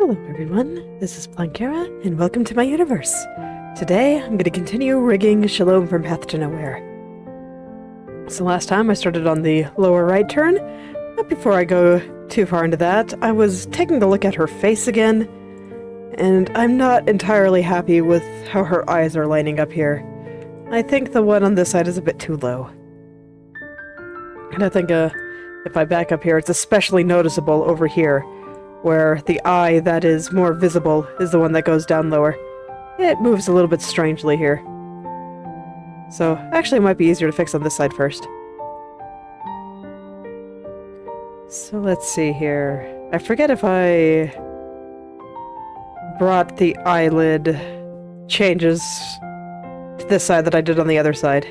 Hello everyone, this is Blankera, and welcome to my universe. Today, I'm going to continue rigging Shalom from Path to Nowhere. So last time I started on the lower right turn, but before I go too far into that, I was taking a look at her face again, and I'm not entirely happy with how her eyes are lining up here. I think the one on this side is a bit too low. And I think if I back up here, it's especially noticeable over here, where the eye that is more visible is the one that goes down lower. It moves a little bit strangely here. So, actually it might be easier to fix on this side first. So let's see here. I forget if I brought the eyelid changes to this side that I did on the other side.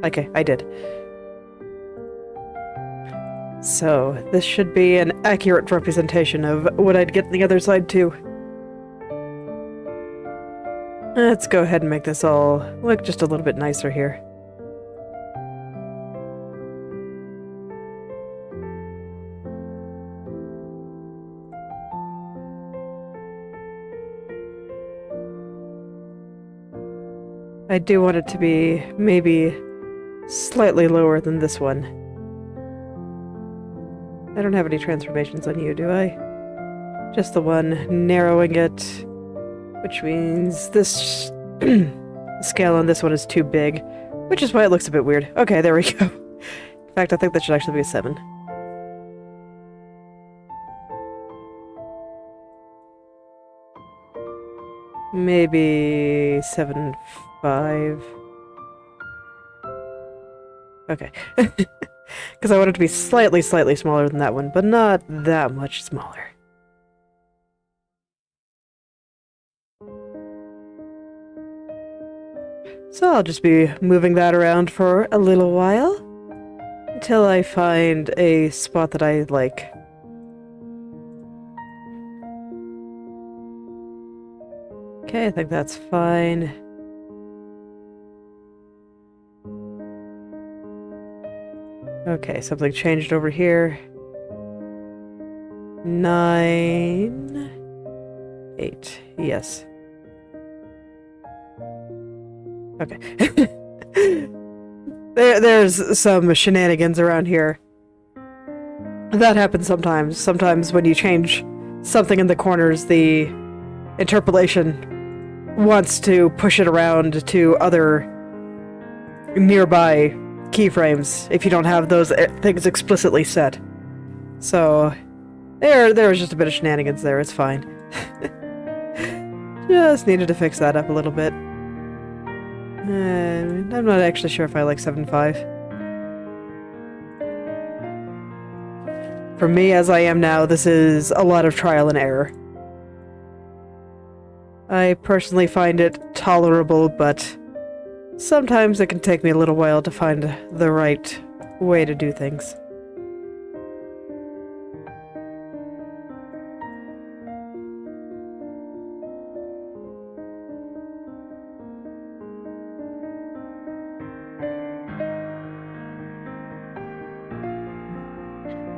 Okay, I did. So, this should be an accurate representation of what I'd get on the other side, too. Let's go ahead and make this all look just a little bit nicer here. I do want it to be maybe slightly lower than this one. I don't have any transformations on you, do I? Just the one, narrowing it, which means this scale on this one is too big, which is why it looks a bit weird. Okay, there we go. In fact, I think that should actually be a 7. Maybe 7.5. Okay. Because I want it to be slightly smaller than that one, but not that much smaller. So I'll just be moving that around for a little while, until I find a spot that I like. Okay, I think that's fine. Okay, something changed over here. 9... 8. Yes. Okay. There's some shenanigans around here. That happens sometimes. Sometimes when you change something in the corners, the interpolation wants to push it around to other nearby keyframes if you don't have those things explicitly set. So there was just a bit of shenanigans there. It's fine. Just needed to fix that up a little bit. I'm not actually sure if I like 7.5. For me, as I am now, this is a lot of trial and error. I personally find it tolerable, but sometimes it can take me a little while to find the right way to do things.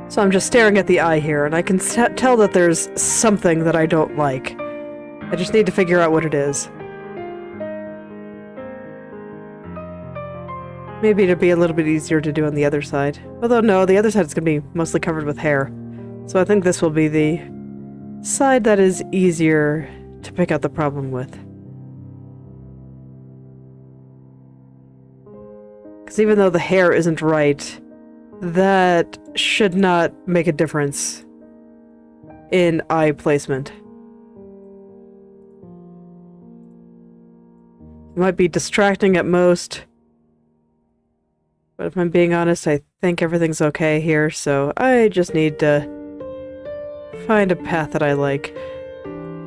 So I'm just staring at the eye here, and I can tell that there's something that I don't like. I just need to figure out what it is. Maybe it'll be a little bit easier to do on the other side. Although no, the other side is going to be mostly covered with hair. So I think this will be the side that is easier to pick out the problem with. Because even though the hair isn't right, that should not make a difference in eye placement. It might be distracting at most, but if I'm being honest, I think everything's okay here, so I just need to find a path that I like.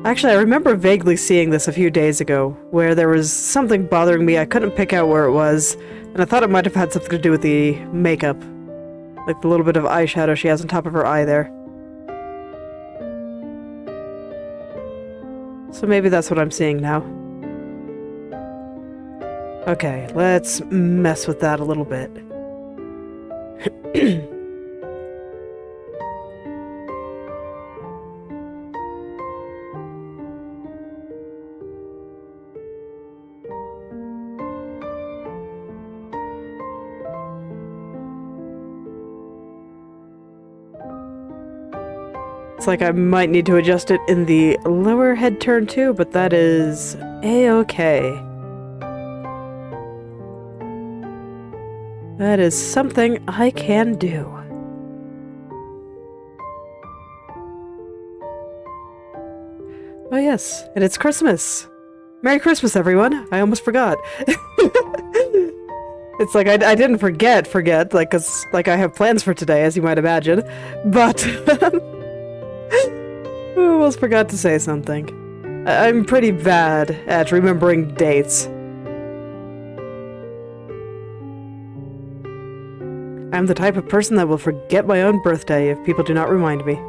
Actually, I remember vaguely seeing this a few days ago, where there was something bothering me. I couldn't pick out where it was, and I thought it might have had something to do with the makeup. Like the little bit of eyeshadow she has on top of her eye there. So maybe that's what I'm seeing now. Okay, let's mess with that a little bit. It's like I might need to adjust it in the lower head turn too, but that is a-okay. That is something I can do. Oh yes, and it's Christmas. Merry Christmas, everyone. I almost forgot. It's like I didn't forget, like, 'cause, like, I have plans for today, as you might imagine, but I almost forgot to say something. I'm pretty bad at remembering dates. I'm the type of person that will forget my own birthday if people do not remind me.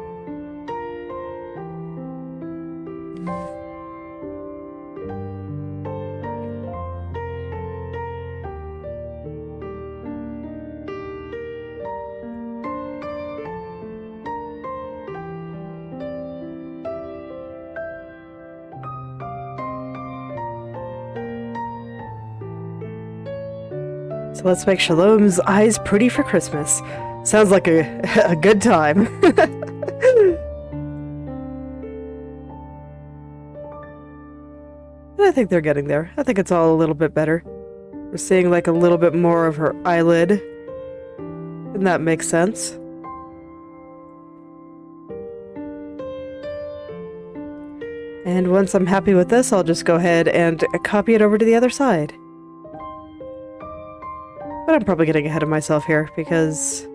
So let's make Shalom's eyes pretty for Christmas. Sounds like a good time. I think they're getting there. I think it's all a little bit better. We're seeing like a little bit more of her eyelid. And that makes sense. And once I'm happy with this, I'll just go ahead and copy it over to the other side. But I'm probably getting ahead of myself here, because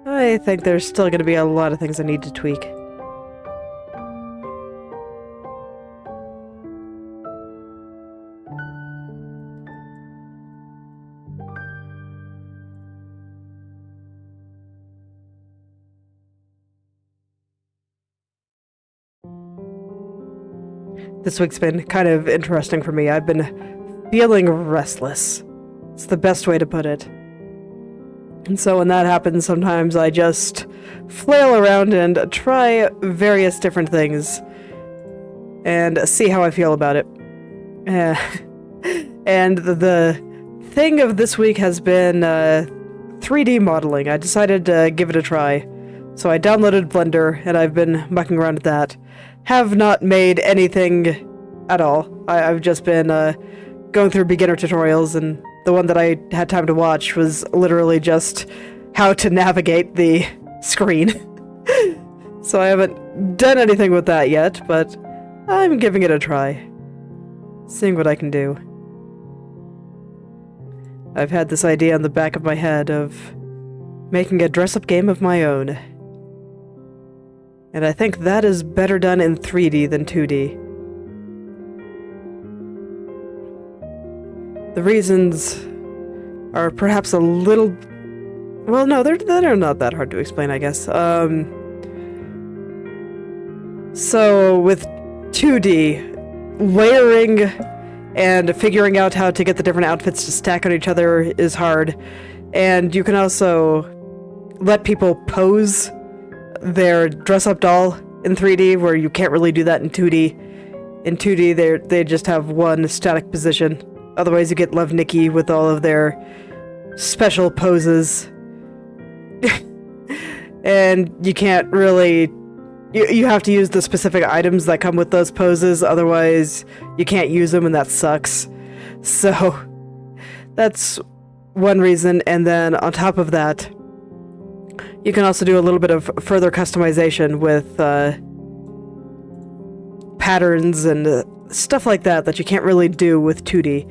I think there's still going to be a lot of things I need to tweak. This week's been kind of interesting for me. I've been feeling restless. It's the best way to put it. And so when that happens, sometimes I just flail around and try various different things and see how I feel about it. And the thing of this week has been 3D modeling. I decided to give it a try. So I downloaded Blender and I've been mucking around with that. Have not made anything at all. I've just been going through beginner tutorials, and the one that I had time to watch was literally just how to navigate the screen. So I haven't done anything with that yet, but I'm giving it a try. Seeing what I can do. I've had this idea in the back of my head of making a dress-up game of my own. And I think that is better done in 3D than 2D. The reasons are perhaps a little... Well, no, they're not that hard to explain, I guess. So, with 2D, layering and figuring out how to get the different outfits to stack on each other is hard. And you can also let people pose their dress-up doll in 3D, where you can't really do that in 2D. In 2D, they just have one static position. Otherwise, you get Love Nikki with all of their special poses. And you can't really... You have to use the specific items that come with those poses, otherwise you can't use them, and that sucks. So, that's one reason, and then on top of that, you can also do a little bit of further customization with patterns and stuff like that that you can't really do with 2D.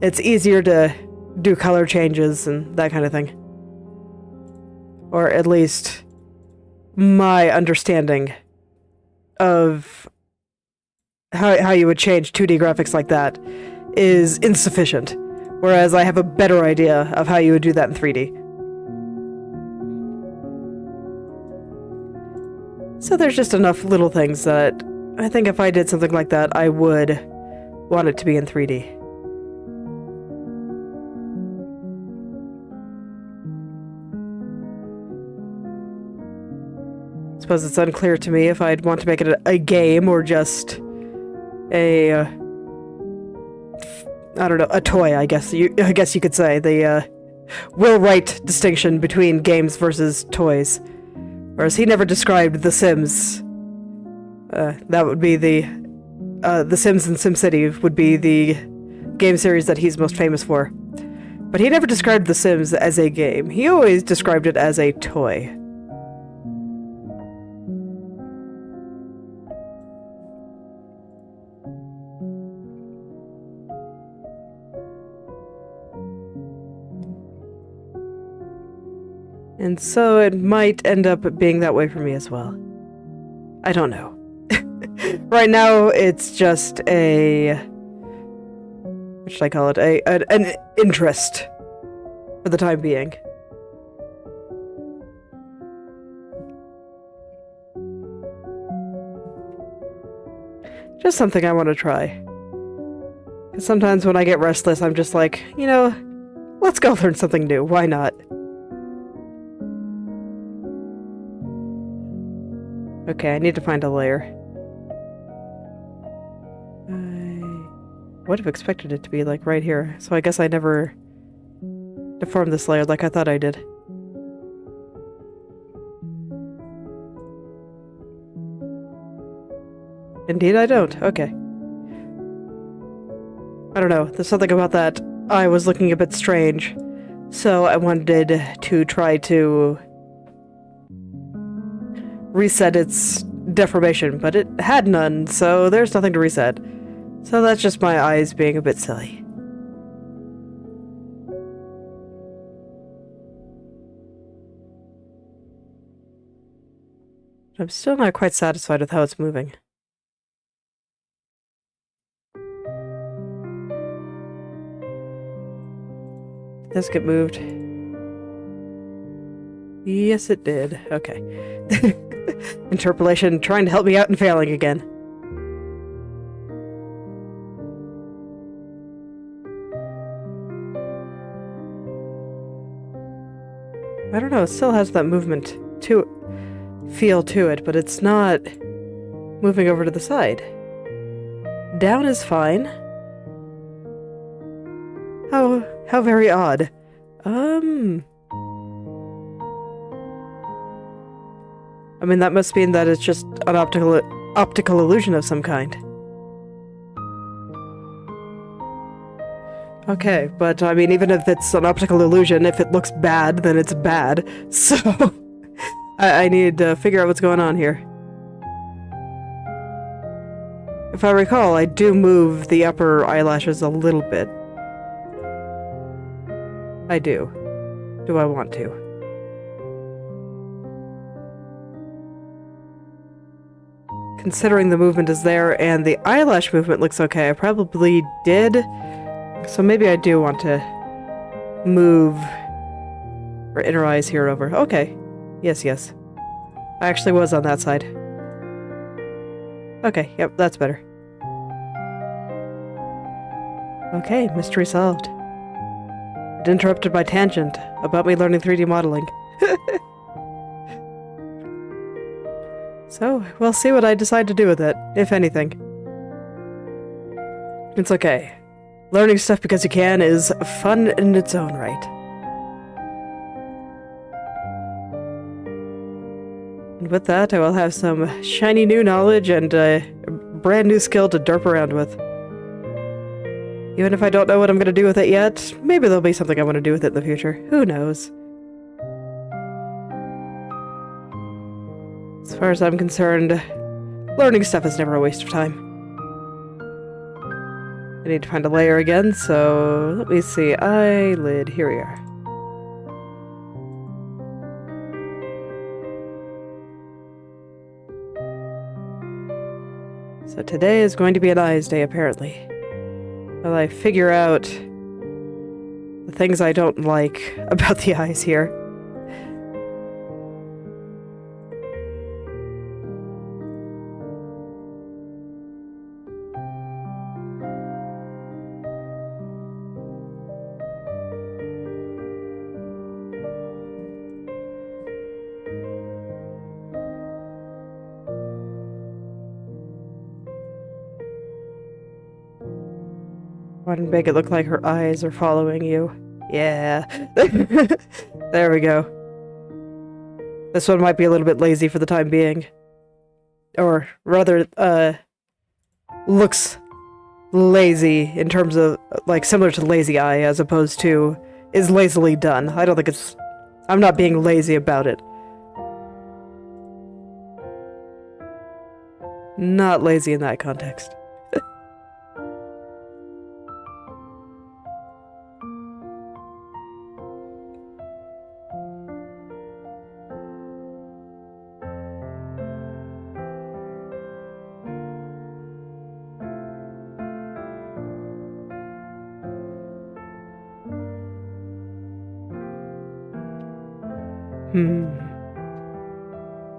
It's easier to do color changes and that kind of thing. Or at least my understanding of how you would change 2D graphics like that is insufficient. Whereas I have a better idea of how you would do that in 3D. So there's just enough little things that I think if I did something like that, I would want it to be in 3D. I suppose it's unclear to me if I'd want to make it a game or just a, I don't know, a toy, I guess you could say. The Will Wright distinction between games versus toys. Whereas he never described The Sims. That would be The Sims and SimCity would be the game series that he's most famous for. But he never described The Sims as a game. He always described it as a toy. And so it might end up being that way for me as well. I don't know. Right now, it's just a... what should I call it? An interest for the time being. Just something I want to try. Because sometimes when I get restless, I'm just like, you know, let's go learn something new. Why not? Okay, I need to find a layer. I would have expected it to be like right here, so I guess I never deformed this layer like I thought I did. Indeed I don't. Okay. I don't know, there's something about that eye was looking a bit strange, so I wanted to try to reset its deformation, but it had none, so there's nothing to reset. So that's just my eyes being a bit silly. I'm still not quite satisfied with how it's moving. Did this get moved? Yes, it did. Okay. Interpolation trying to help me out and failing again. I don't know, it still has that movement feel to it, but it's not moving over to the side. Down is fine. How very odd. I mean, that must mean that it's just an optical illusion of some kind. Okay, but I mean, even if it's an optical illusion, if it looks bad, then it's bad. So, I need to figure out what's going on here. If I recall, I do move the upper eyelashes a little bit. I do. Do I want to? Considering the movement is there and the eyelash movement looks okay, I probably did. So maybe I do want to move our inner eyes here over. Okay. Yes, yes. I actually was on that side. Okay, yep, that's better. Okay, mystery solved. It interrupted my tangent about me learning 3D modeling. So, we'll see what I decide to do with it, if anything. It's okay. Learning stuff because you can is fun in its own right. And with that, I will have some shiny new knowledge and a brand new skill to derp around with. Even if I don't know what I'm going to do with it yet, maybe there'll be something I want to do with it in the future. Who knows? As far as I'm concerned, learning stuff is never a waste of time. I need to find a layer again, so let me see. Eyelid, here we are. So today is going to be an eyes day, apparently. While I figure out the things I don't like about the eyes here. Want to make it look like her eyes are following you. Yeah. There we go. This one might be a little bit lazy for the time being. Or rather, looks lazy in terms of, like, similar to lazy eye as opposed to is lazily done. I don't think it's... I'm not being lazy about it. Not lazy in that context.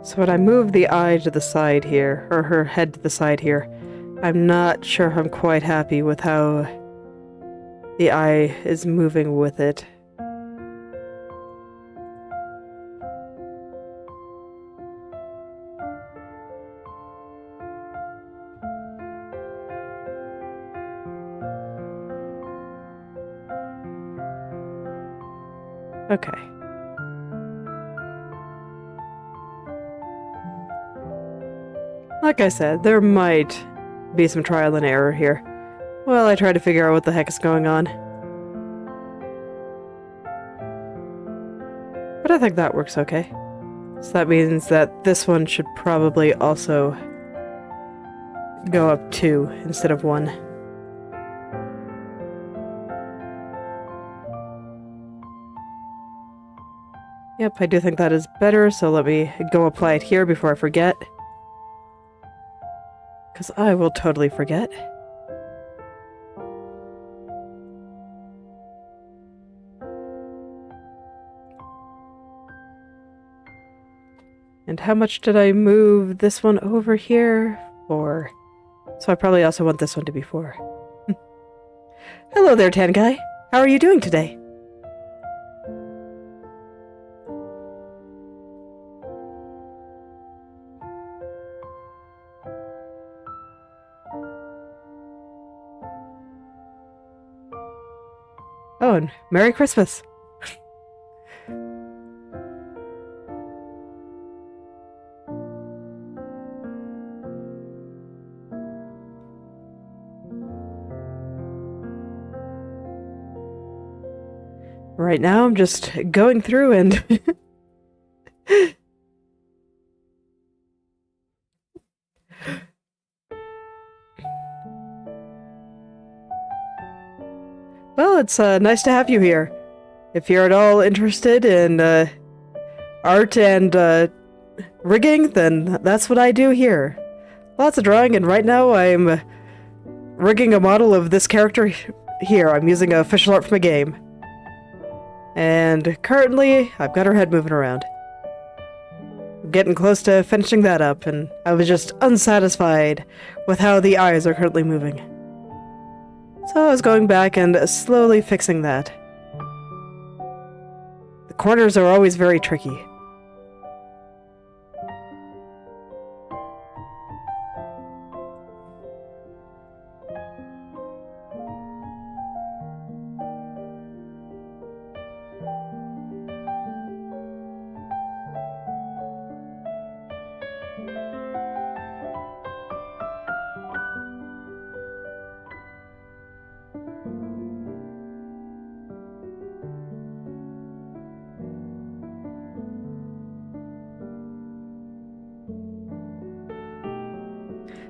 So when I move the eye to the side here, or her head to the side here, I'm not sure I'm quite happy with how the eye is moving with it. Okay. Like I said, there might be some trial and error here. Well, I try to figure out what the heck is going on. But I think that works okay. So that means that this one should probably also go up 2 instead of 1. Yep, I do think that is better, so let me go apply it here before I forget. Because I will totally forget. And how much did I move this one over here for? So I probably also want this one to be 4. Hello there, Tankai. How are you doing today? Oh, and Merry Christmas! Right now, I'm just going through and... Well, it's nice to have you here. If you're at all interested in art and rigging, then that's what I do here. Lots of drawing, and right now I'm rigging a model of this character here. I'm using official art from a game. And currently, I've got her head moving around. I'm getting close to finishing that up, and I was just unsatisfied with how the eyes are currently moving. So I was going back and slowly fixing that. The corners are always very tricky.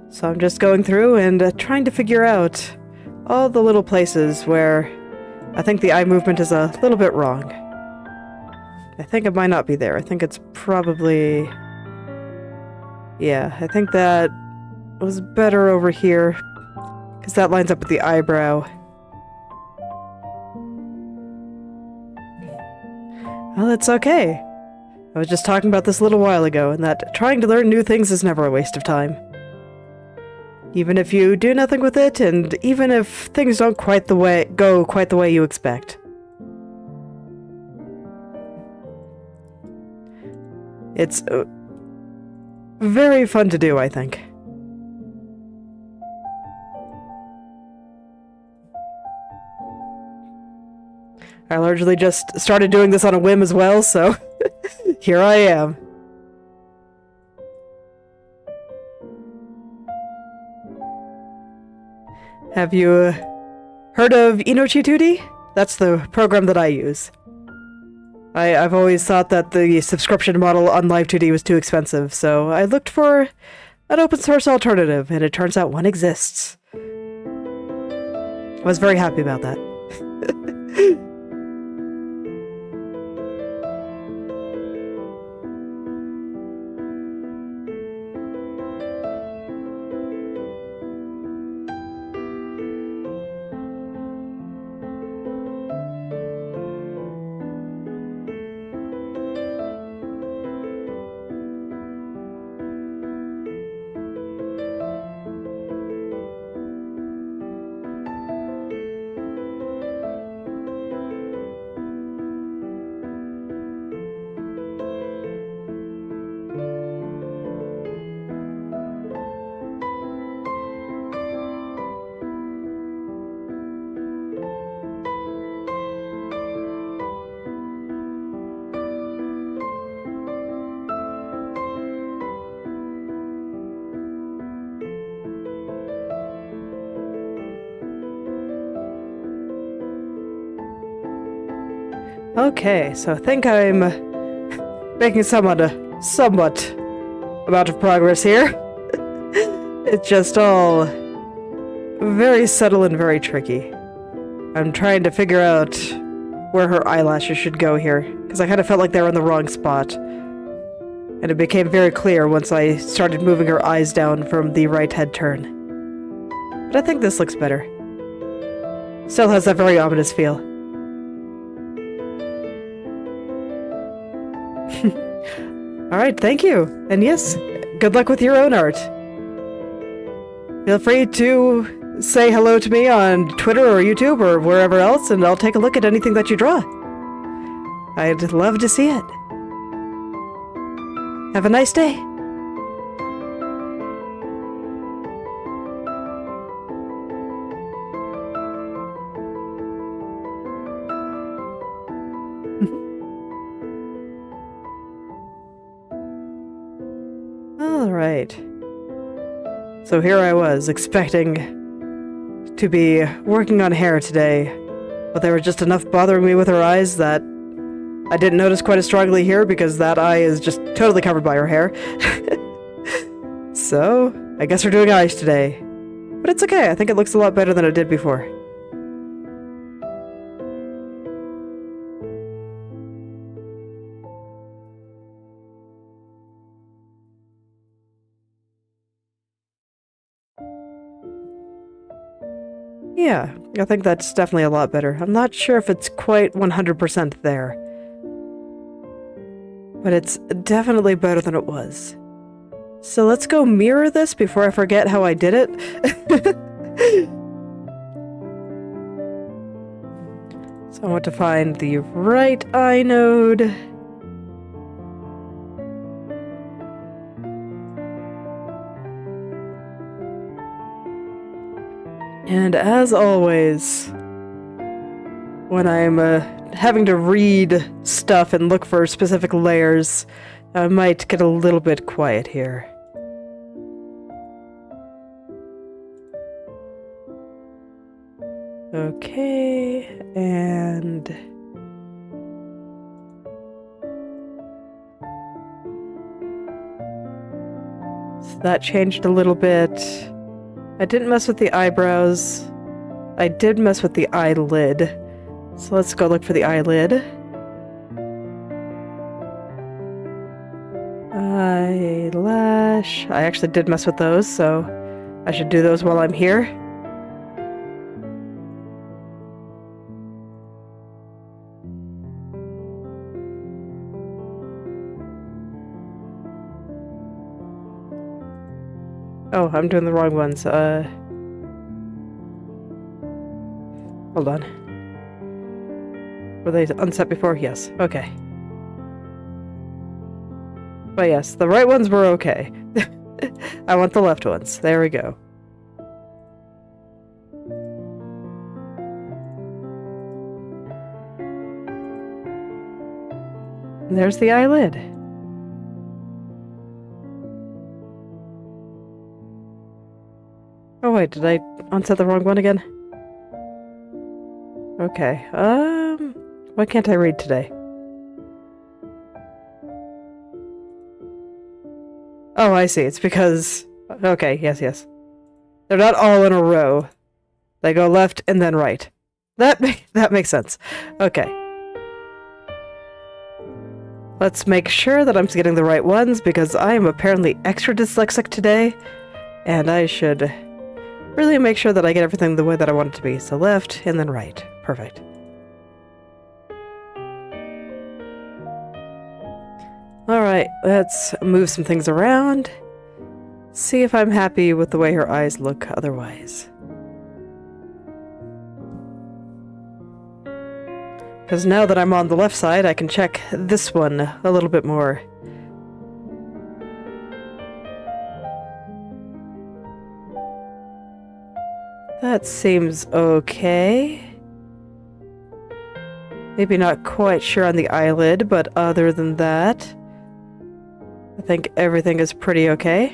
So I'm just going through and trying to figure out all the little places where I think the eye movement is a little bit wrong. I think it might not be there. I think it's probably... Yeah, I think that was better over here, because that lines up with the eyebrow. Well, it's okay. I was just talking about this a little while ago, and that trying to learn new things is never a waste of time. Even if you do nothing with it, and even if things don't go quite the way you expect. It's very fun to do, I think. I largely just started doing this on a whim as well, so here I am. Have you heard of Inochi2D? That's the program that I use. I've always thought that the subscription model on Live2D was too expensive, so I looked for an open source alternative, and it turns out one exists. I was very happy about that. Okay, so I think I'm making somewhat amount of progress here. It's just all very subtle and very tricky. I'm trying to figure out where her eyelashes should go here, because I kind of felt like they were in the wrong spot. And it became very clear once I started moving her eyes down from the right head turn. But I think this looks better. Still has that very ominous feel. Alright, thank you. And yes, good luck with your own art. Feel free to say hello to me on Twitter or YouTube or wherever else, and I'll take a look at anything that you draw. I'd love to see it. Have a nice day. Alright. So here I was, expecting to be working on hair today, but there were just enough bothering me with her eyes that I didn't notice quite as strongly here because that eye is just totally covered by her hair. So, I guess we're doing eyes today. But it's okay, I think it looks a lot better than it did before. Yeah, I think that's definitely a lot better. I'm not sure if it's quite 100% there. But it's definitely better than it was. So let's go mirror this before I forget how I did it. So I want to find the right eye node. And as always, when I'm having to read stuff and look for specific layers, I might get a little bit quiet here. Okay, and... so that changed a little bit. I didn't mess with the eyebrows. I did mess with the eyelid. So let's go look for the eyelid. Eyelash. I actually did mess with those, so I should do those while I'm here. Oh, I'm doing the wrong ones. Hold on. Were they unset before? Yes. Okay. But yes, the right ones were okay. I want the left ones. There we go. And there's the eyelid. Oh wait, did I unset the wrong one again? Okay, why can't I read today? Oh, I see, it's because... Okay, yes. They're not all in a row. They go left and then right. That makes sense. Okay. Let's make sure that I'm getting the right ones, because I am apparently extra dyslexic today, and I should really make sure that I get everything the way that I want it to be. So left and then right. Perfect. Alright, let's move some things around. See if I'm happy with the way her eyes look otherwise. Because now that I'm on the left side, I can check this one a little bit more. That seems okay. Maybe not quite sure on the eyelid, but other than that, I think everything is pretty okay.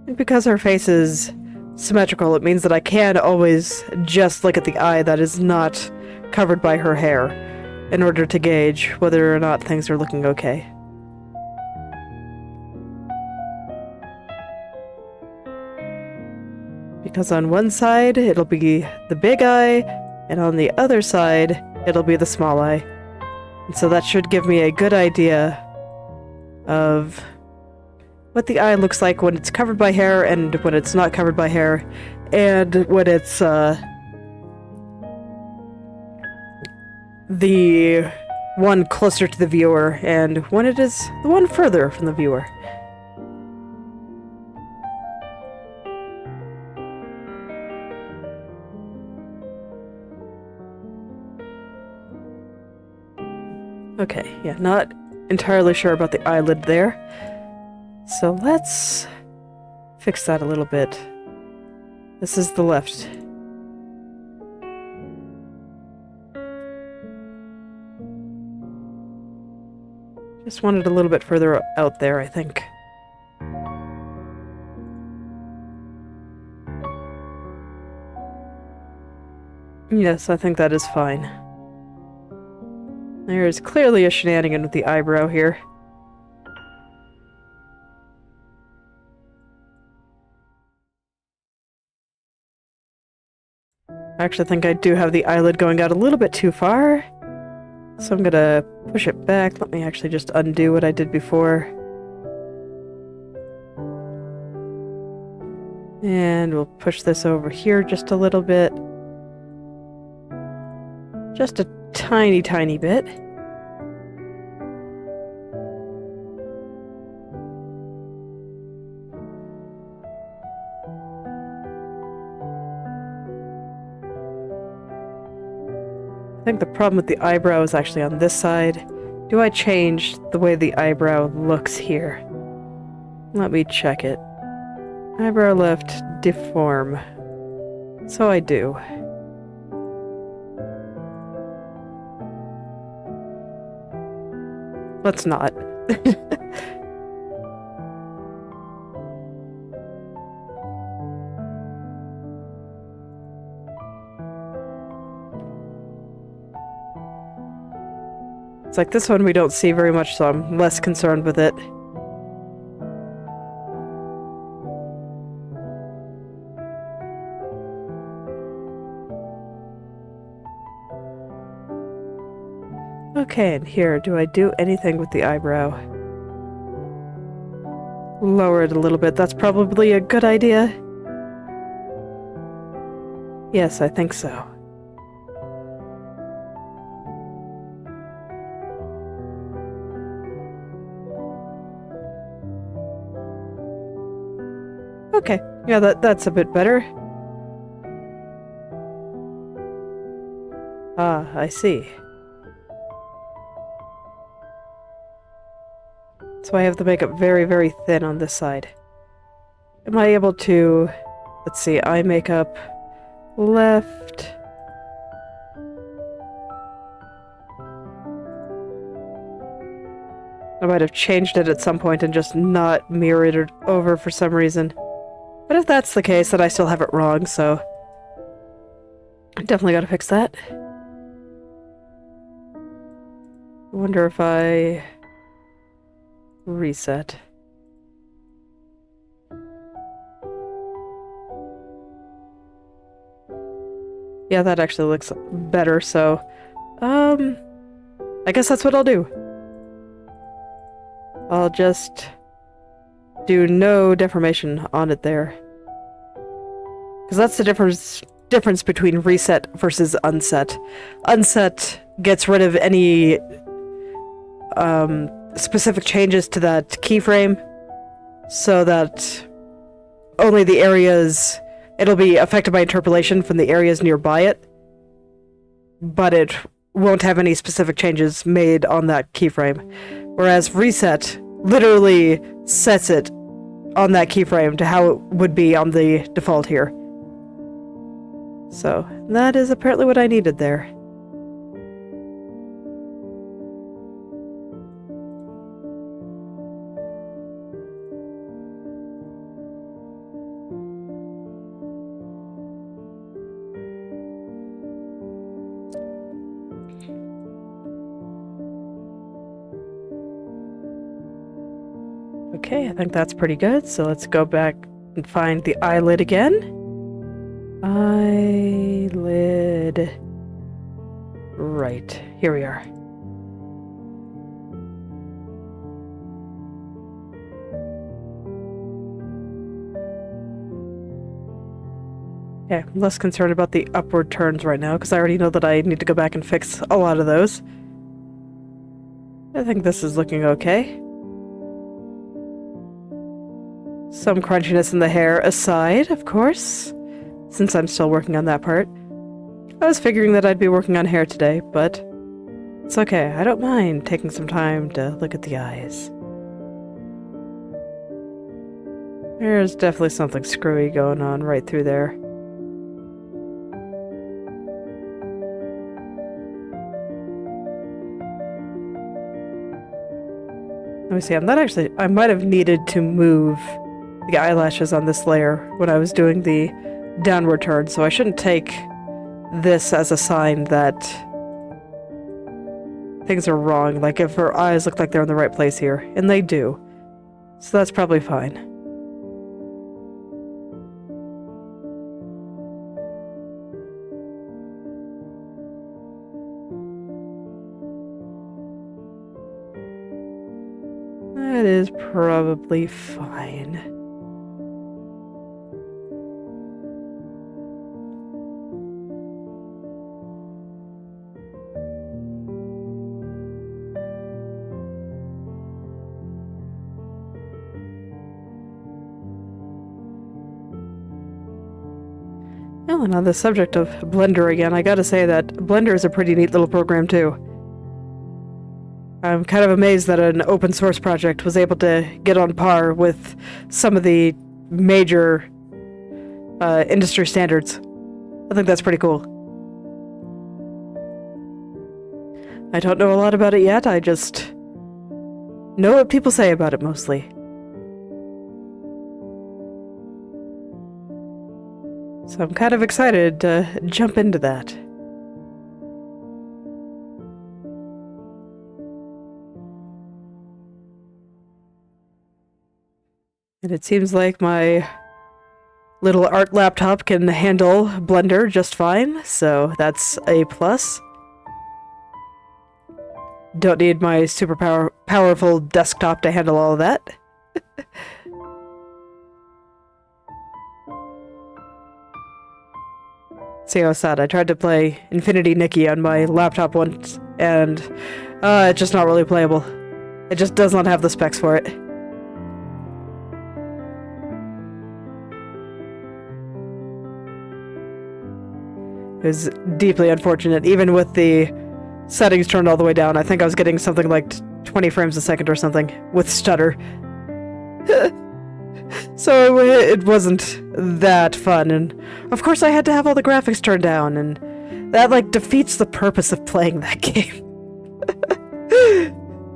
And because her face is symmetrical, it means that I can always just look at the eye that is not covered by her hair in order to gauge whether or not things are looking okay. Because on one side, it'll be the big eye, and on the other side, it'll be the small eye. And so that should give me a good idea of what the eye looks like when it's covered by hair and when it's not covered by hair, and when it's the one closer to the viewer and when it is the one further from the viewer. Okay, yeah, not entirely sure about the eyelid there. So let's fix that a little bit. This is the left. Just wanted a little bit further out there, I think. Yes, I think that is fine. There is clearly a shenanigan with the eyebrow here. I actually think I do have the eyelid going out a little bit too far. So I'm gonna push it back. Let me actually just undo what I did before. And we'll push this over here just a little bit. Just a tiny, tiny bit. I think the problem with the eyebrow is actually on this side. Do I change the way the eyebrow looks here? Let me check it. Eyebrow left, deform. So I do. Let's not. It's like this one we don't see very much, so I'm less concerned with it. Okay, and here, do I do anything with the eyebrow? Lower it a little bit, that's probably a good idea. Yes, I think so. Okay, yeah, that's a bit better. Ah, I see. So I have the makeup very, very thin on this side. Am I able to... Let's see, eye makeup... left... I might have changed it at some point and just not mirrored it over for some reason. But if that's the case, then I still have it wrong, so I definitely gotta fix that. I wonder if I reset. Yeah, that actually looks better, so I guess that's what I'll do. I'll just do no deformation on it there. Because that's the difference between reset versus unset. Unset gets rid of any specific changes to that keyframe, so that only the areas... It'll be affected by interpolation from the areas nearby it, but it won't have any specific changes made on that keyframe. Whereas reset literally sets it on that keyframe to how it would be on the default here. So, that is apparently what I needed there. Okay, I think that's pretty good, so let's go back and find the eyelid again. Eyelid... Right, here we are. Okay, I'm less concerned about the upward turns right now, because I already know that I need to go back and fix a lot of those. I think this is looking okay. Some crunchiness in the hair aside, of course, since I'm still working on that part. I was figuring that I'd be working on hair today, but it's okay. I don't mind taking some time to look at the eyes. There's definitely something screwy going on right through there. Let me see, I might have needed to move the eyelashes on this layer when I was doing the downward turn, so I shouldn't take this as a sign that things are wrong, like if her eyes look like they're in the right place here, and they do. So that's probably fine. That is probably fine. Well, and on the subject of Blender again, I gotta say that Blender is a pretty neat little program too. I'm kind of amazed that an open source project was able to get on par with some of the major industry standards. I think that's pretty cool. I don't know a lot about it yet, I just know what people say about it mostly. So I'm kind of excited to jump into that. And it seems like my little art laptop can handle Blender just fine, so that's a plus. Don't need my super powerful desktop to handle all of that. See how sad. I tried to play Infinity Nikki on my laptop once, and it's just not really playable. It just does not have the specs for it. It was deeply unfortunate, even with the settings turned all the way down. I think I was getting something like 20 frames a second or something, with stutter. So it wasn't that fun, and of course I had to have all the graphics turned down, and that like defeats the purpose of playing that game.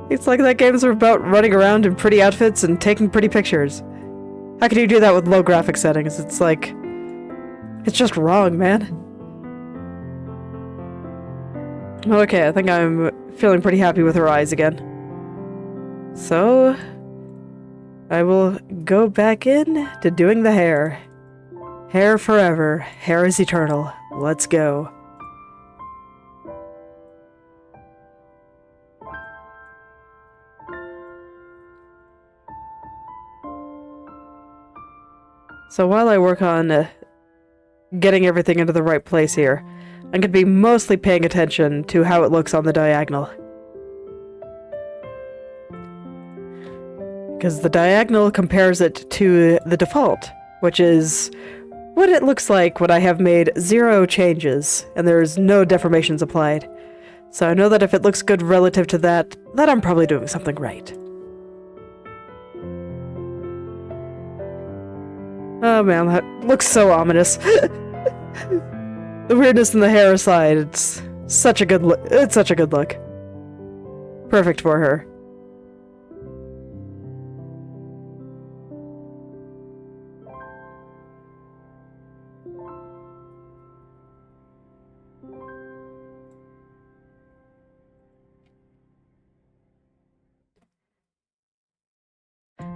It's like that game's about running around in pretty outfits and taking pretty pictures. How can you do that with low graphic settings? It's like... It's just wrong, man. Okay, I think I'm feeling pretty happy with her eyes again. So... I will go back in to doing the hair. Hair forever. Hair is eternal. Let's go. So while I work on getting everything into the right place here, I'm going to be mostly paying attention to how it looks on the diagonal. Because the diagonal compares it to the default, which is what it looks like when I have made 0 changes and there's no deformations applied. So I know that if it looks good relative to that, then I'm probably doing something right. Oh man, that looks so ominous. The weirdness in the hair aside, it's such a good look. It's such a good look. Perfect for her.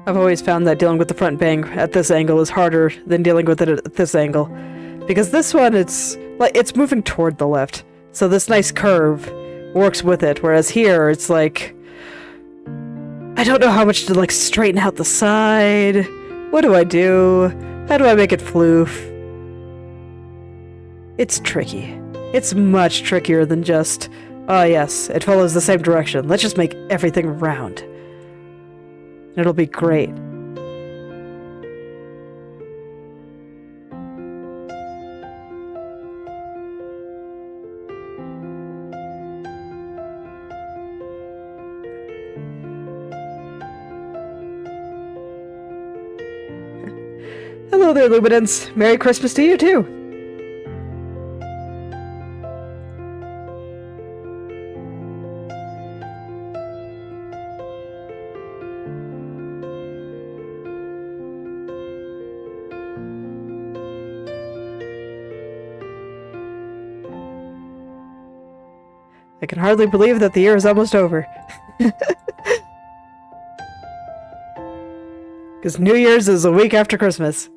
I've always found that dealing with the front bang at this angle is harder than dealing with it at this angle. Because this one, it's moving toward the left. So this nice curve works with it, whereas here, it's like... I don't know how much to, like, straighten out the side. What do I do? How do I make it floof? It's tricky. It's much trickier than just, oh yes, it follows the same direction. Let's just make everything round. It'll be great. Hello there, Luminance. Merry Christmas to you, too. I can hardly believe that the year is almost over. Because New Year's is a week after Christmas.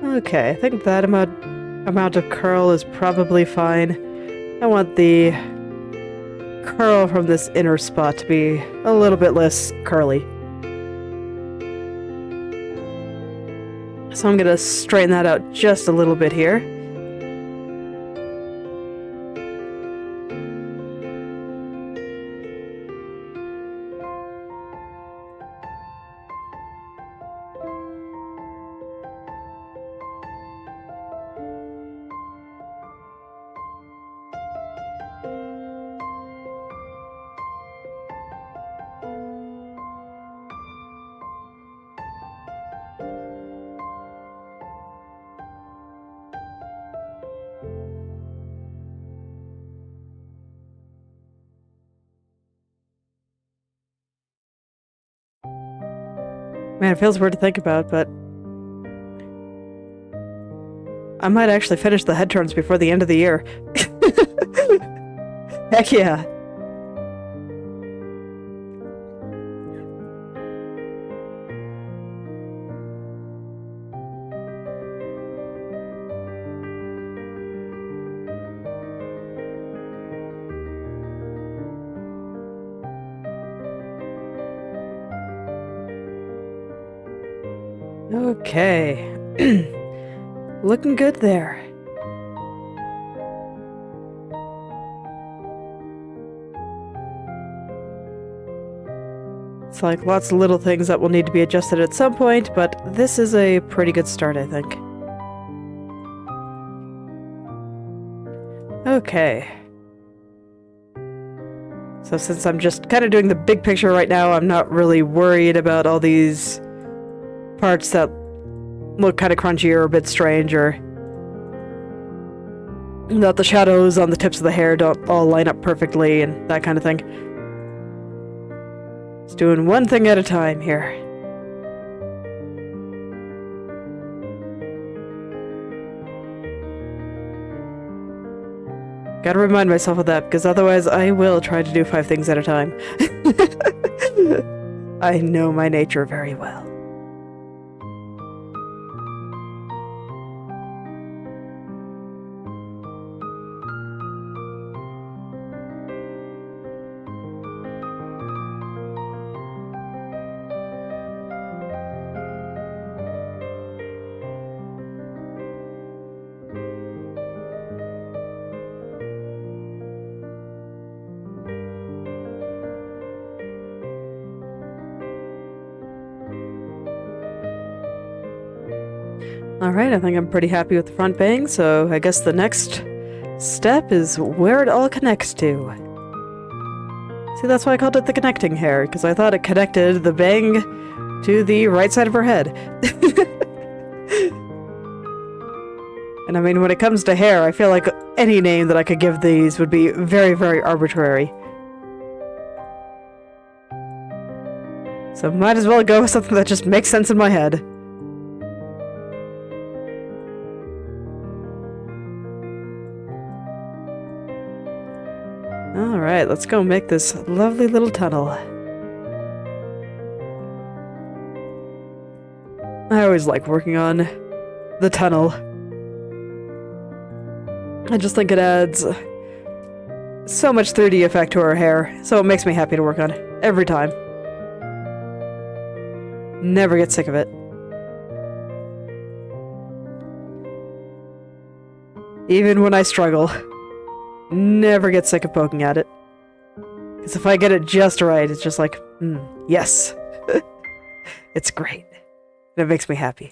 Okay, I think that amount of curl is probably fine. I want the curl from this inner spot to be a little bit less curly. So I'm gonna straighten that out just a little bit here. Man, it feels weird to think about, but I might actually finish the head turns before the end of the year. Heck yeah. Okay. Looking good there. It's like lots of little things that will need to be adjusted at some point, but this is a pretty good start, I think. Okay. So since I'm just kind of doing the big picture right now, I'm not really worried about all these parts that look kind of crunchy or a bit strange, or that the shadows on the tips of the hair don't all line up perfectly and that kind of thing. Just doing one thing at a time here. Gotta remind myself of that, because otherwise I will try to do 5 things at a time. I know my nature very well. Alright, I think I'm pretty happy with the front bang, so I guess the next step is where it all connects to. See, that's why I called it the connecting hair, because I thought it connected the bang to the right side of her head. And I mean, when it comes to hair, I feel like any name that I could give these would be very, very arbitrary. So might as well go with something that just makes sense in my head. Alright, let's go make this lovely little tunnel. I always like working on the tunnel. I just think it adds so much 3D effect to her hair, so it makes me happy to work on it every time. Never get sick of it. Even when I struggle. Never get sick of poking at it. Because if I get it just right, it's just like, yes. It's great. And it makes me happy.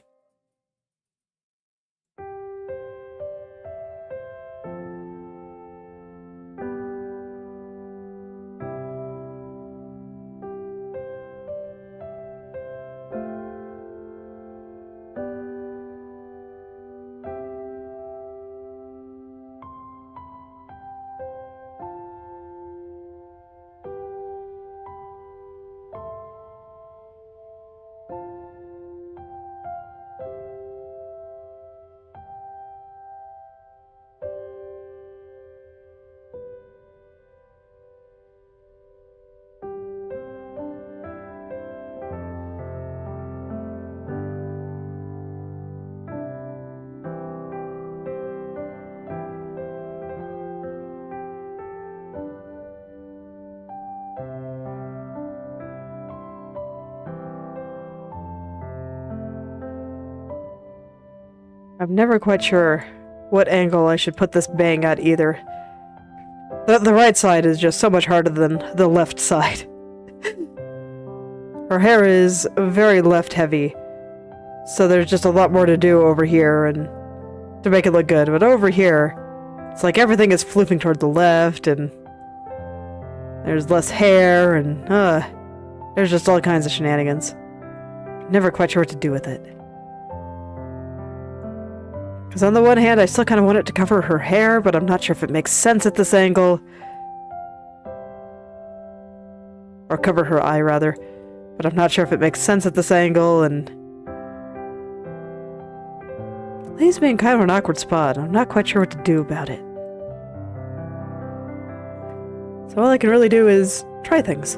I'm never quite sure what angle I should put this bang at either. The right side is just so much harder than the left side. Her hair is very left heavy, so there's just a lot more to do over here and to make it look good. But over here, it's like everything is floofing toward the left, and there's less hair, and there's just all kinds of shenanigans. Never quite sure what to do with it. Because on the one hand, I still kind of want it to cover her hair, but I'm not sure if it makes sense at this angle. Or cover her eye, rather. But I'm not sure if it makes sense at this angle, and it leaves me in kind of an awkward spot. I'm not quite sure what to do about it. So all I can really do is try things.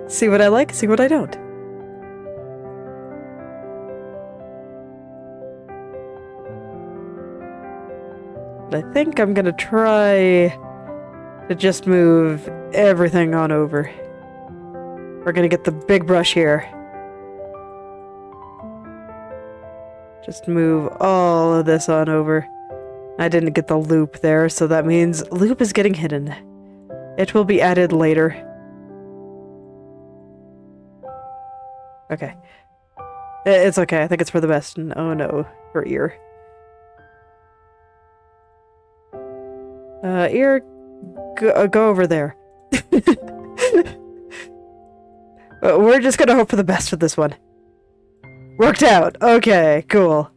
See what I like, see what I don't. I think I'm gonna try to just move everything on over. We're gonna get the big brush here. Just move all of this on over. I didn't get the loop there, so that means loop is getting hidden. It will be added later. Okay. It's okay, I think it's for the best. And oh no, her ear. Ear, go over there. We're just gonna hope for the best with this one. Worked out! Okay, cool.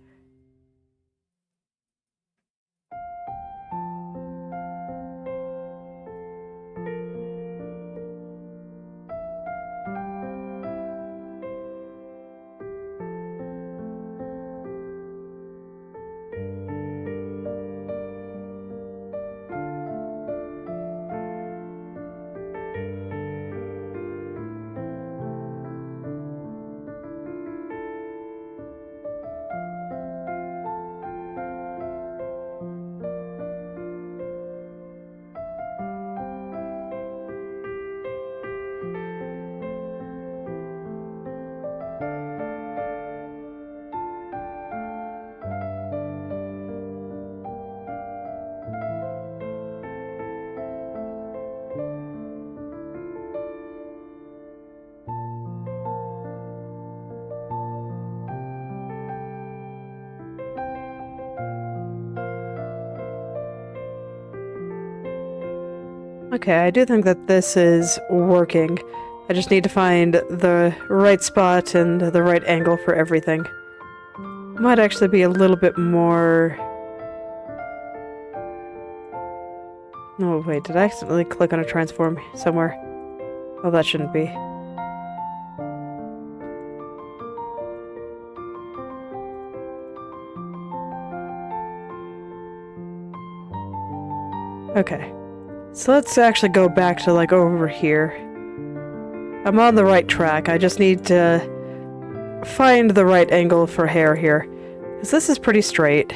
Okay, I do think that this is working. I just need to find the right spot and the right angle for everything. Might actually be a little bit more... Oh, wait, did I accidentally click on a transform somewhere? Oh, that shouldn't be. Okay. So let's actually go back to, like, over here. I'm on the right track. I just need to find the right angle for hair here. Because this is pretty straight.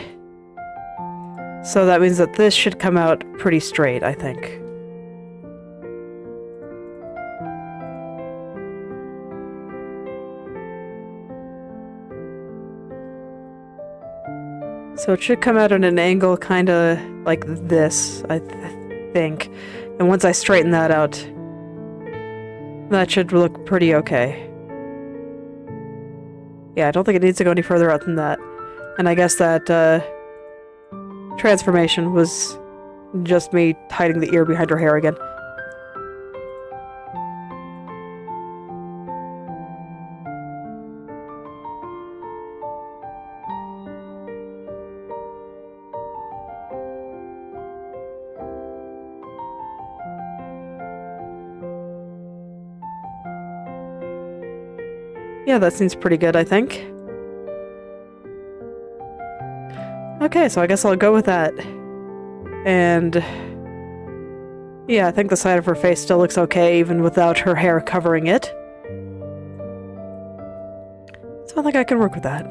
So that means that this should come out pretty straight, I think. So it should come out at an angle kind of like this, I think. And once I straighten that out, that should look pretty okay. Yeah, I don't think it needs to go any further out than that. And I guess that transformation was just me hiding the ear behind her hair again. Yeah, that seems pretty good, I think. Okay, so I guess I'll go with that. And... yeah, I think the side of her face still looks okay, even without her hair covering it. So I think I can work with that.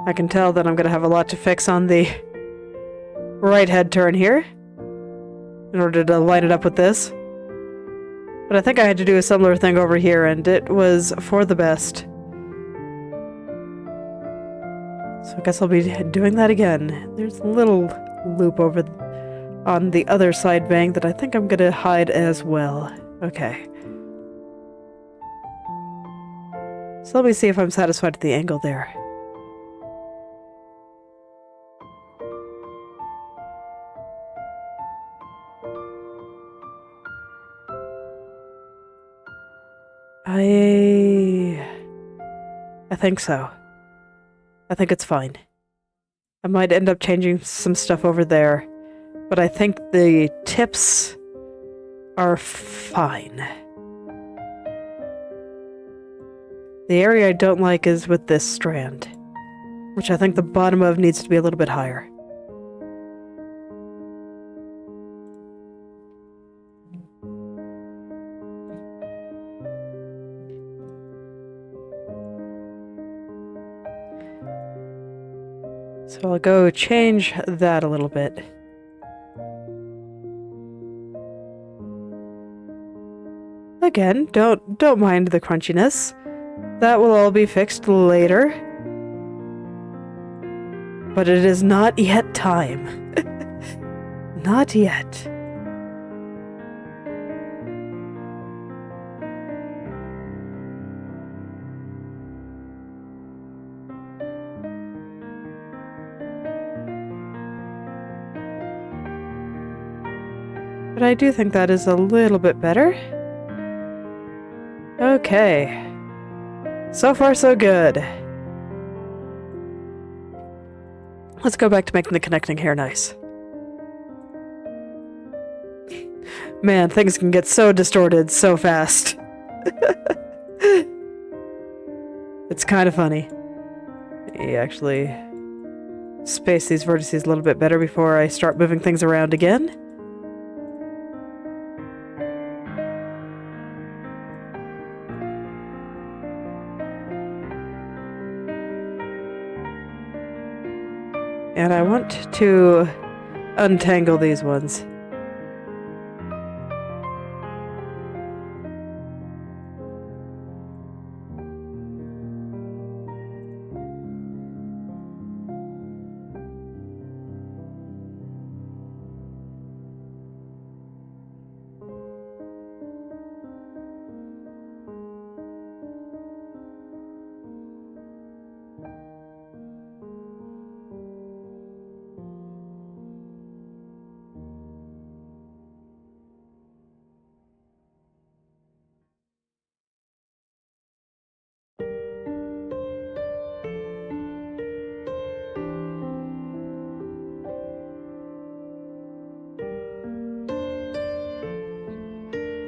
I can tell that I'm gonna have a lot to fix on the right head turn here, in order to line it up with this. But I think I had to do a similar thing over here, and it was for the best. So I guess I'll be doing that again. There's a little loop over on the other side bang that I think I'm gonna hide as well. Okay. So let me see if I'm satisfied with the angle there. I think so. I think it's fine. I might end up changing some stuff over there, but I think the tips are fine. The area I don't like is with this strand, which I think the bottom of needs to be a little bit higher. So I'll go change that a little bit. Again, don't mind the crunchiness. That will all be fixed later. But it is not yet time. Not yet. But I do think that is a little bit better. Okay. So far, so good. Let's go back to making the connecting hair nice. Man, things can get so distorted so fast. It's kind of funny. Let me actually space these vertices a little bit better before I start moving things around again. And I want to untangle these ones.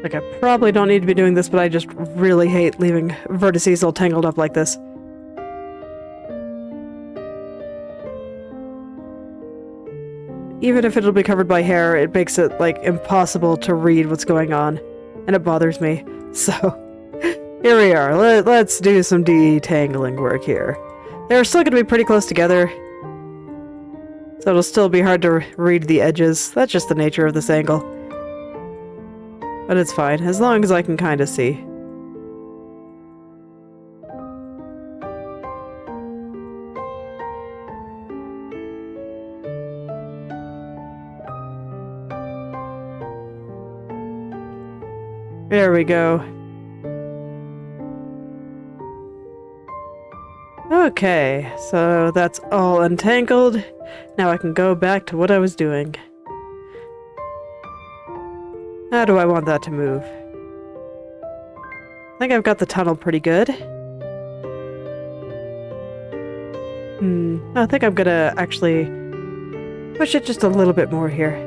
Like, I probably don't need to be doing this, but I just really hate leaving vertices all tangled up like this. Even if it'll be covered by hair, it makes it, like, impossible to read what's going on. And it bothers me. So, here we are. Let's do some detangling work here. They're still going to be pretty close together. So it'll still be hard to read the edges. That's just the nature of this angle. But it's fine, as long as I can kind of see. There we go. Okay, so that's all untangled. Now I can go back to what I was doing. How do I want that to move? I think I've got the tunnel pretty good. I think I'm gonna actually push it just a little bit more here.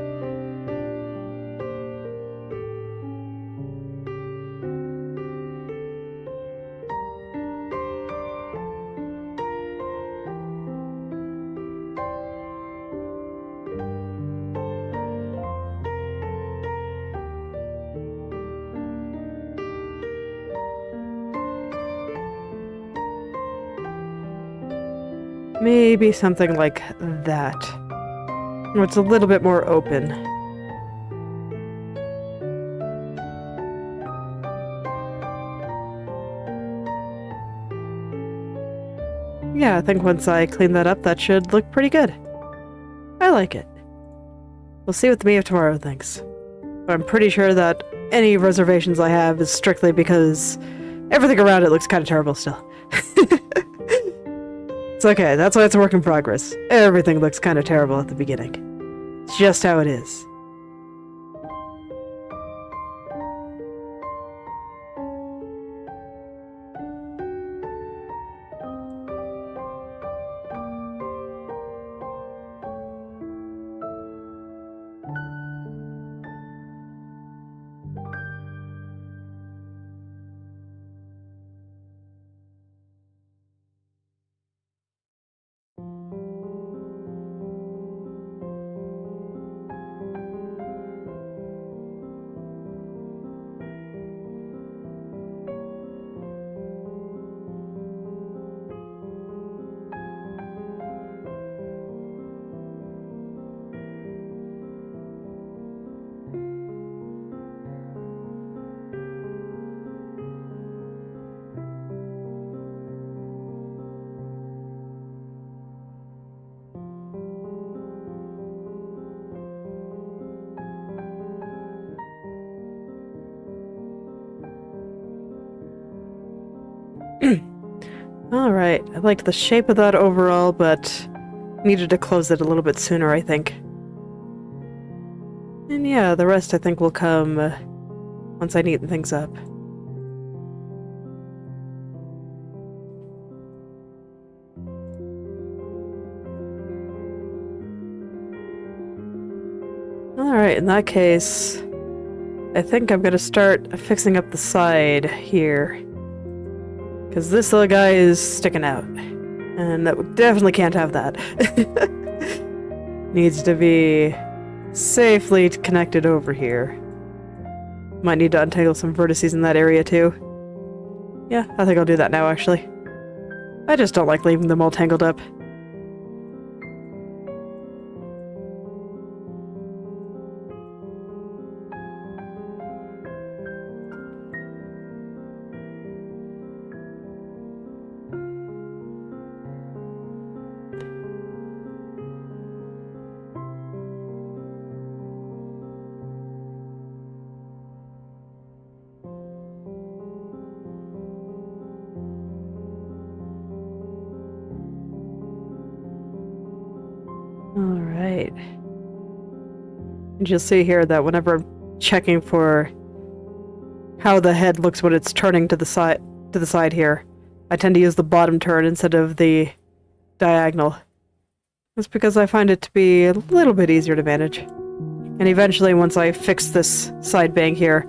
Maybe something like that. Where it's a little bit more open. Yeah, I think once I clean that up, that should look pretty good. I like it. We'll see what the me of tomorrow thinks. But I'm pretty sure that any reservations I have is strictly because everything around it looks kind of terrible still. It's okay, that's why it's a work in progress. Everything looks kind of terrible at the beginning. It's just how it is. Alright, I liked the shape of that overall, but needed to close it a little bit sooner, I think. And yeah, the rest I think will come once I neaten things up. Alright, in that case, I think I'm gonna start fixing up the side here. Because this little guy is sticking out. And that definitely can't have that. Needs to be safely connected over here. Might need to untangle some vertices in that area too. Yeah, I think I'll do that now actually. I just don't like leaving them all tangled up. Alright. And you'll see here that whenever I'm checking for how the head looks when it's turning to the side here, I tend to use the bottom turn instead of the diagonal. That's because I find it to be a little bit easier to manage. And eventually, once I fix this side bang here,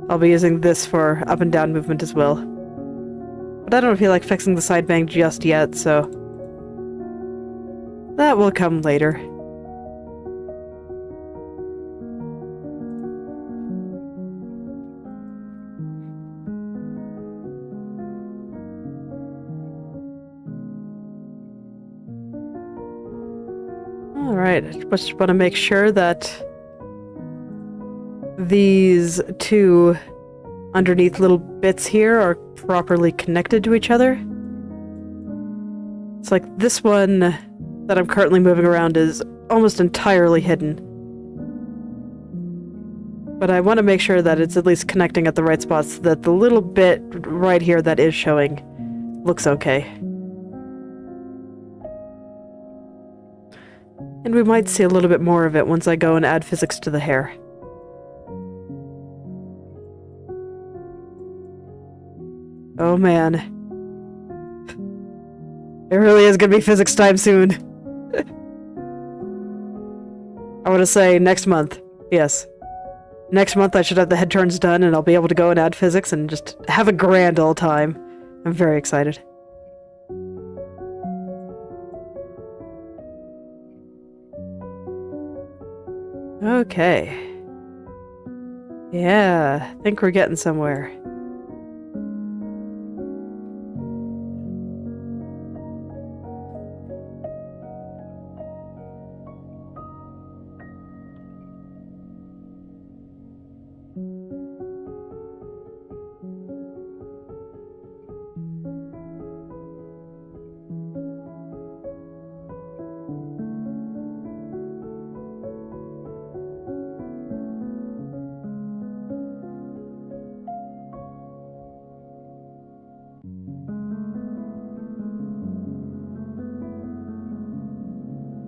I'll be using this for up and down movement as well. But I don't feel like fixing the side bang just yet, so that will come later. Alright, I just want to make sure that these two underneath little bits here are properly connected to each other. It's like this one that I'm currently moving around is almost entirely hidden. But I want to make sure that it's at least connecting at the right spots so that the little bit right here that is showing looks okay. And we might see a little bit more of it once I go and add physics to the hair. Oh man. It really is gonna be physics time soon. I want to say next month. Yes. Next month I should have the head turns done and I'll be able to go and add physics and just have a grand old time. I'm very excited. Okay. Yeah, I think we're getting somewhere.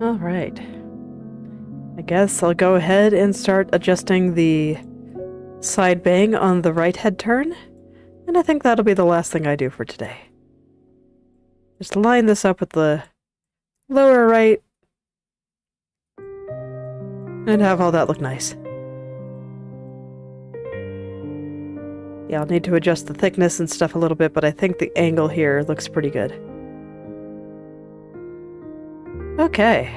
Alright. I guess I'll go ahead and start adjusting the side bang on the right head turn, and I think that'll be the last thing I do for today. Just line this up with the lower right, and have all that look nice. Yeah, I'll need to adjust the thickness and stuff a little bit, but I think the angle here looks pretty good. Okay.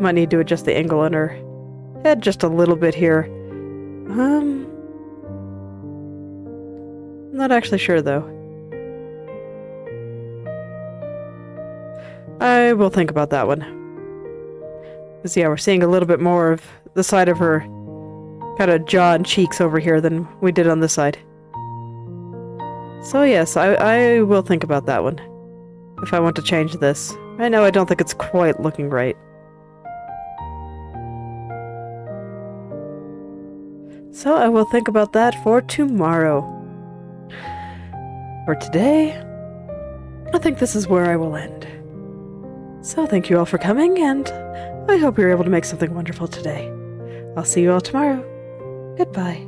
Might need to adjust the angle on her head just a little bit here. I'm not actually sure though. I will think about that one. Because yeah, we're seeing a little bit more of the side of her kind of jaw and cheeks over here than we did on this side. So yes, I will think about that one. If I want to change this. Right now I don't think it's quite looking right. So I will think about that for tomorrow. For today, I think this is where I will end. So thank you all for coming, and I hope you're able to make something wonderful today. I'll see you all tomorrow. Goodbye.